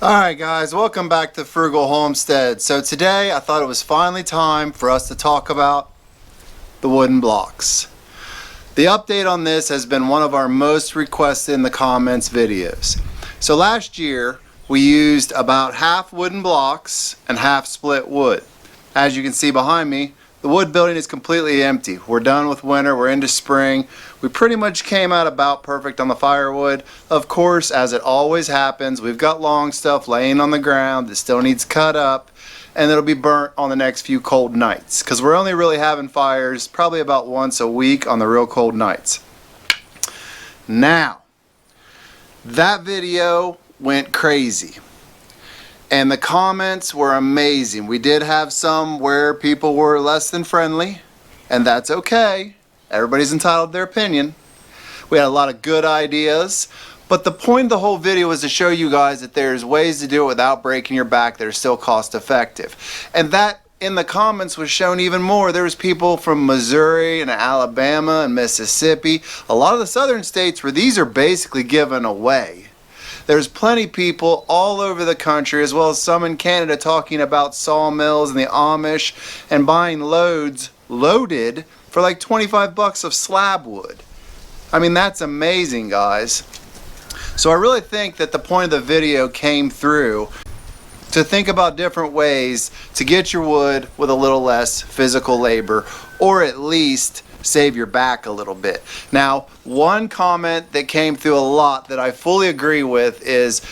Alright guys, welcome back to Frugal Homestead. So today I thought it was finally time for us to talk about the wooden blocks. The update on this has been one of our most requested in the comments videos. So last year we used about half wooden blocks and half split wood. As you can see behind me, the wood building is completely empty. We're done with winter, we're into spring. We pretty much came out about perfect on the firewood. Of course, as it always happens, we've got long stuff laying on the ground that still needs cut up, and it'll be burnt on the next few cold nights, because we're only really having fires probably about once a week on the real cold nights. Now, that video went crazy. And the comments were amazing. We did have some where people were less than friendly, and that's okay. Everybody's entitled to their opinion. We had a lot of good ideas, but the point of the whole video was to show you guys that there's ways to do it without breaking your back that are still cost effective. And that in the comments was shown even more. There was people from Missouri and Alabama and Mississippi, a lot of the southern states where these are basically given away. There's plenty of people all over the country, as well as some in Canada, talking about sawmills and the Amish and buying loads loaded for like 25 bucks of slab wood. I mean, that's amazing, guys. So I really think that the point of the video came through to think about different ways to get your wood with a little less physical labor, or at least save your back a little bit. Now, one comment that came through a lot that I fully agree with is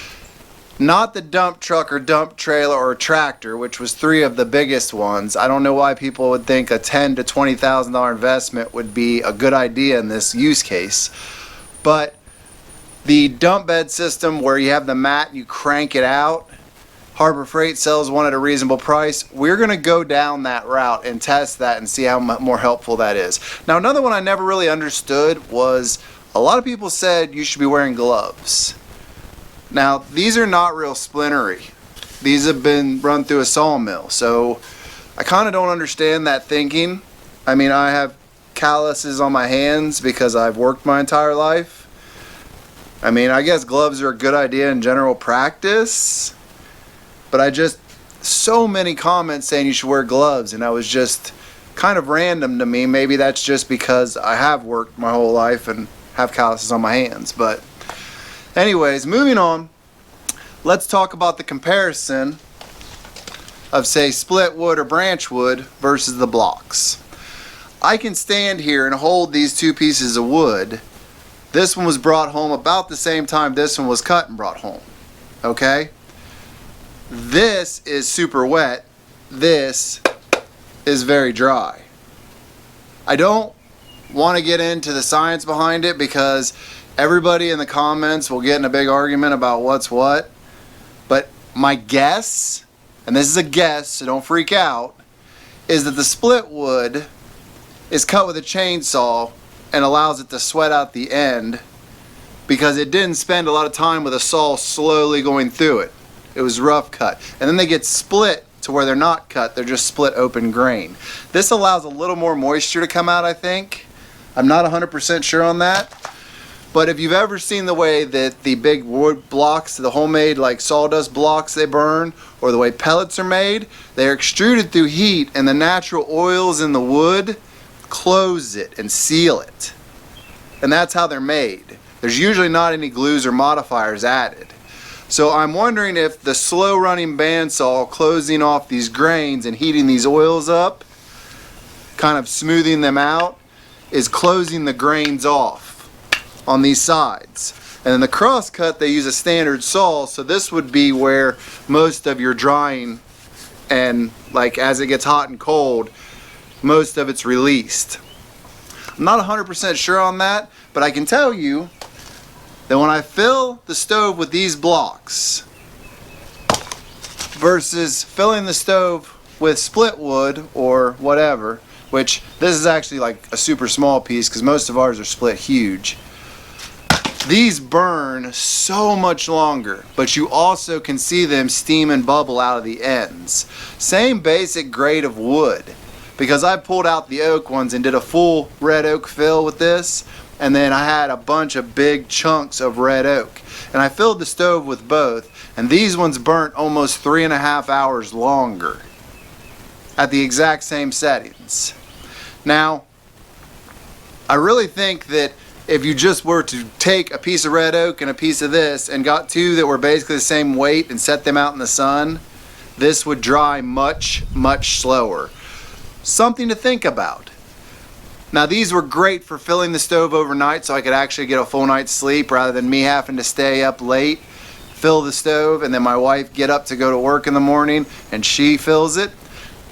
not the dump truck or dump trailer or tractor, which was three of the biggest ones. I don't know why people would think a $10,000 to $20,000 investment would be a good idea in this use case. But the dump bed system where you have the mat and you crank it out, Harbor Freight sells one at a reasonable price. We're going to go down that route and test that and see how more helpful that is. Now, another one I never really understood was a lot of people said you should be wearing gloves. Now, these are not real splintery. These have been run through a sawmill, so I kind of don't understand that thinking. I mean, I have calluses on my hands because I've worked my entire life. I mean, I guess gloves are a good idea in general practice. But so many comments saying you should wear gloves, and I was just kind of random to me. Maybe that's just because I have worked my whole life and have calluses on my hands. But anyways, moving on, let's talk about the comparison of, say, split wood or branch wood versus the blocks. I can stand here and hold these two pieces of wood. This one was brought home about the same time this one was cut and brought home. Okay? This is super wet. This is very dry. I don't want to get into the science behind it because everybody in the comments will get in a big argument about what's what. But my guess, and this is a guess, so don't freak out, is that the split wood is cut with a chainsaw and allows it to sweat out the end because it didn't spend a lot of time with a saw slowly going through it. It was rough cut. And then they get split to where they're not cut, they're just split open grain. This allows a little more moisture to come out, I think. I'm not 100% sure on that. But if you've ever seen the way that the big wood blocks, the homemade like sawdust blocks they burn, or the way pellets are made, they're extruded through heat and the natural oils in the wood close it and seal it. And that's how they're made. There's usually not any glues or modifiers added. So I'm wondering if the slow running bandsaw closing off these grains and heating these oils up, kind of smoothing them out, is closing the grains off on these sides. And in the cross cut they use a standard saw, so this would be where most of your drying and like as it gets hot and cold, most of it's released. I'm not 100% sure on that, but I can tell you that when I fill the stove with these blocks versus filling the stove with split wood or whatever, which this is actually like a super small piece because most of ours are split huge. These burn so much longer, but you also can see them steam and bubble out of the ends. Same basic grade of wood, because I pulled out the oak ones and did a full red oak fill with this, and then I had a bunch of big chunks of red oak. And I filled the stove with both, and these ones burnt almost 3.5 hours longer at the exact same settings. Now, I really think that if you just were to take a piece of red oak and a piece of this and got two that were basically the same weight and set them out in the sun, this would dry much, much slower. Something to think about. Now, these were great for filling the stove overnight so I could actually get a full night's sleep rather than me having to stay up late, fill the stove, and then my wife get up to go to work in the morning and she fills it.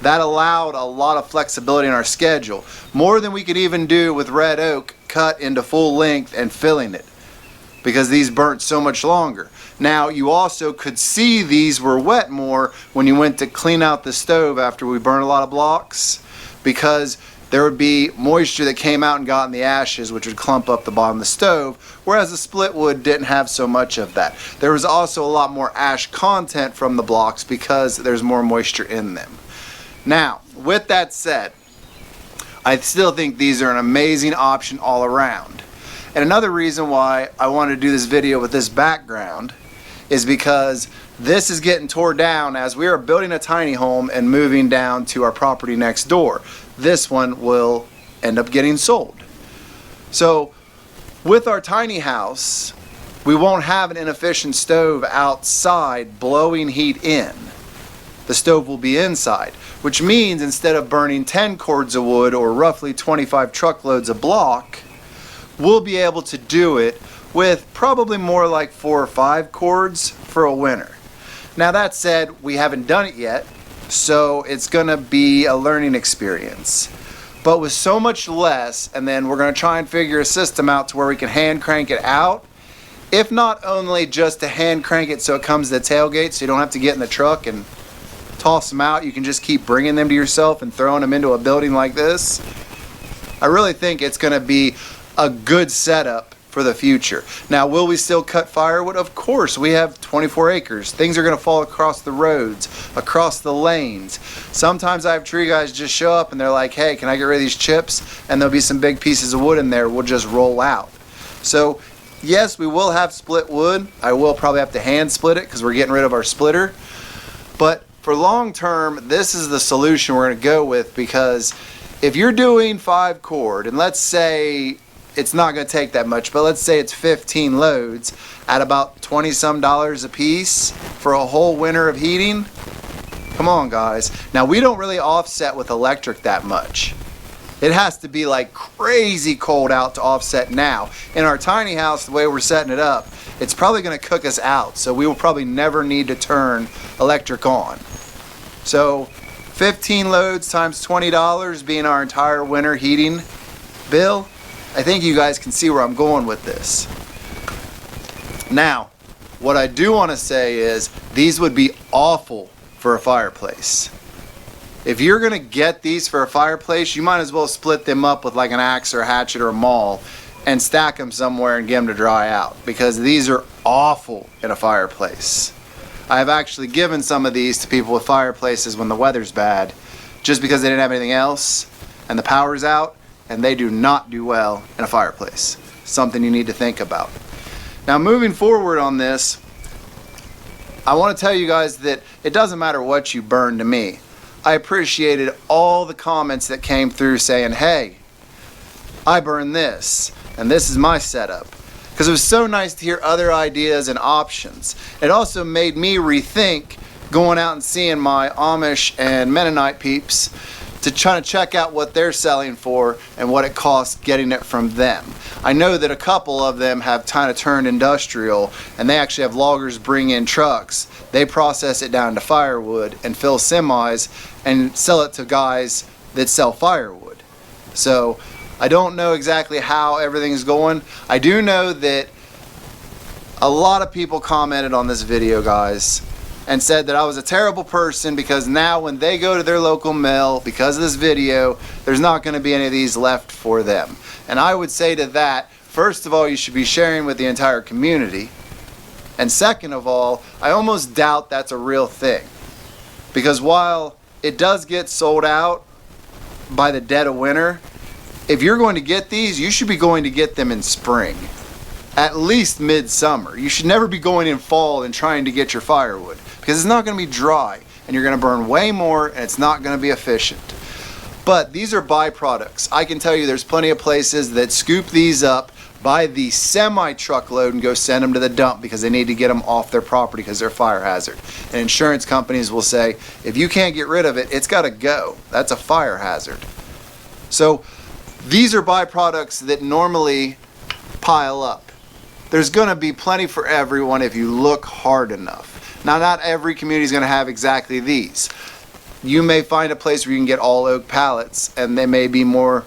That allowed a lot of flexibility in our schedule, more than we could even do with red oak cut into full length and filling it, because these burnt so much longer. Now, you also could see these were wet more when you went to clean out the stove after we burned a lot of blocks, because there would be moisture that came out and got in the ashes, which would clump up the bottom of the stove, whereas the split wood didn't have so much of that. There was also a lot more ash content from the blocks because there's more moisture in them. Now, with that said, I still think these are an amazing option all around. And another reason why I wanted to do this video with this background is because this is getting tore down as we are building a tiny home and moving down to our property next door. This one will end up getting sold. So with our tiny house, we won't have an inefficient stove outside blowing heat in. The stove will be inside, which means instead of burning 10 cords of wood or roughly 25 truckloads of block, we'll be able to do it with probably more like 4 or 5 cords for a winter. Now, that said, we haven't done it yet, so it's gonna be a learning experience. But with so much less, and then we're gonna try and figure a system out to where we can hand crank it out, if not only just to hand crank it so it comes to the tailgate so you don't have to get in the truck and toss them out, you can just keep bringing them to yourself and throwing them into a building like this. I really think it's going to be a good setup for the future. Now, will we still cut firewood? Of course. We have 24 acres. Things are going to fall across the roads, across the lanes. Sometimes I have tree guys just show up and they're like, hey, can I get rid of these chips? And there'll be some big pieces of wood in there. We'll just roll out. So yes, we will have split wood. I will probably have to hand split it because we're getting rid of our splitter. But for long term, this is the solution we're going to go with, because if you're doing 5 cord, and let's say it's not going to take that much, but let's say it's 15 loads at about $20-some a piece for a whole winter of heating. Come on, guys. Now, we don't really offset with electric that much. It has to be like crazy cold out to offset now. In our tiny house, the way we're setting it up, it's probably going to cook us out, so we will probably never need to turn electric on. So 15 loads times $20 being our entire winter heating bill, I think you guys can see where I'm going with this. Now, what I do want to say is these would be awful for a fireplace. If you're going to get these for a fireplace, you might as well split them up with like an axe or a hatchet or a maul and stack them somewhere and get them to dry out, because these are awful in a fireplace. I have actually given some of these to people with fireplaces when the weather's bad, just because they didn't have anything else and the power's out, and they do not do well in a fireplace. Something you need to think about. Now, moving forward on this, I want to tell you guys that it doesn't matter what you burn to me. I appreciated all the comments that came through saying, hey, I burned this, and this is my setup. Because it was so nice to hear other ideas and options. It also made me rethink going out and seeing my Amish and Mennonite peeps to try to check out what they're selling for and what it costs getting it from them. I know that a couple of them have kind of turned industrial, and they actually have loggers bring in trucks. They process it down to firewood and fill semis and sell it to guys that sell firewood. So I don't know exactly how everything's going. I do know that a lot of people commented on this video, guys, and said that I was a terrible person because now when they go to their local mill, because of this video, there's not going to be any of these left for them. And I would say to that, first of all, you should be sharing with the entire community. And second of all, I almost doubt that's a real thing. Because while it does get sold out by the dead of winter, if you're going to get these, you should be going to get them in spring. At least midsummer. You should never be going in fall and trying to get your firewood, because it's not going to be dry and you're going to burn way more and it's not going to be efficient. But these are byproducts. I can tell you there's plenty of places that scoop these up by the semi-truckload and go send them to the dump because they need to get them off their property because they're a fire hazard. And insurance companies will say, if you can't get rid of it, it's got to go. That's a fire hazard. So these are byproducts that normally pile up. There's going to be plenty for everyone if you look hard enough. Now, not every community is going to have exactly these. You may find a place where you can get all oak pallets, and they may be more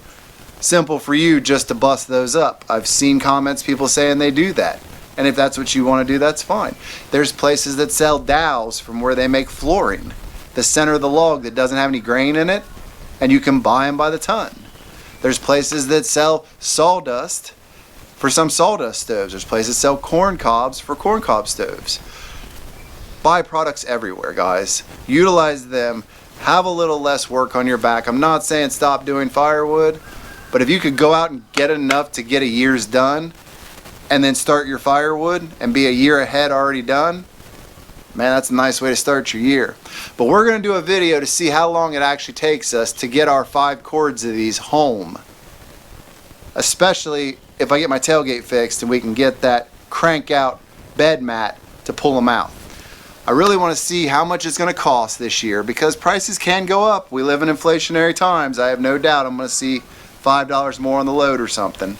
simple for you just to bust those up. I've seen comments, people saying they do that. And if that's what you want to do, that's fine. There's places that sell dowels from where they make flooring. The center of the log that doesn't have any grain in it, and you can buy them by the ton. There's places that sell sawdust for some sawdust stoves. There's places that sell corn cobs for corn cob stoves. Byproducts everywhere, guys. Utilize them. Have a little less work on your back. I'm not saying stop doing firewood, but if you could go out and get enough to get a year's done and then start your firewood and be a year ahead already done, man, that's a nice way to start your year. But we're going to do a video to see how long it actually takes us to get our 5 cords of these home. Especially if I get my tailgate fixed and we can get that crank out bed mat to pull them out. I really want to see how much it's going to cost this year because prices can go up. We live in inflationary times. I have no doubt I'm going to see $5 more on the load or something.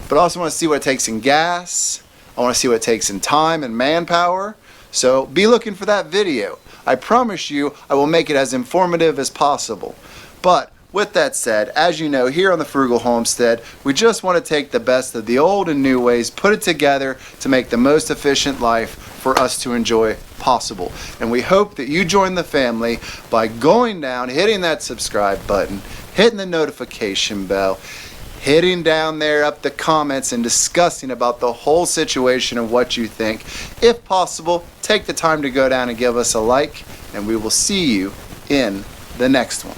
But I also want to see what it takes in gas. I want to see what it takes in time and manpower. So be looking for that video. I promise you I will make it as informative as possible. But with that said, as you know, here on the Frugal Homestead, we just want to take the best of the old and new ways, put it together to make the most efficient life for us to enjoy possible. And we hope that you join the family by going down, hitting that subscribe button, hitting the notification bell, hitting down there up the comments and discussing about the whole situation and what you think. If possible, take the time to go down and give us a like, and we will see you in the next one.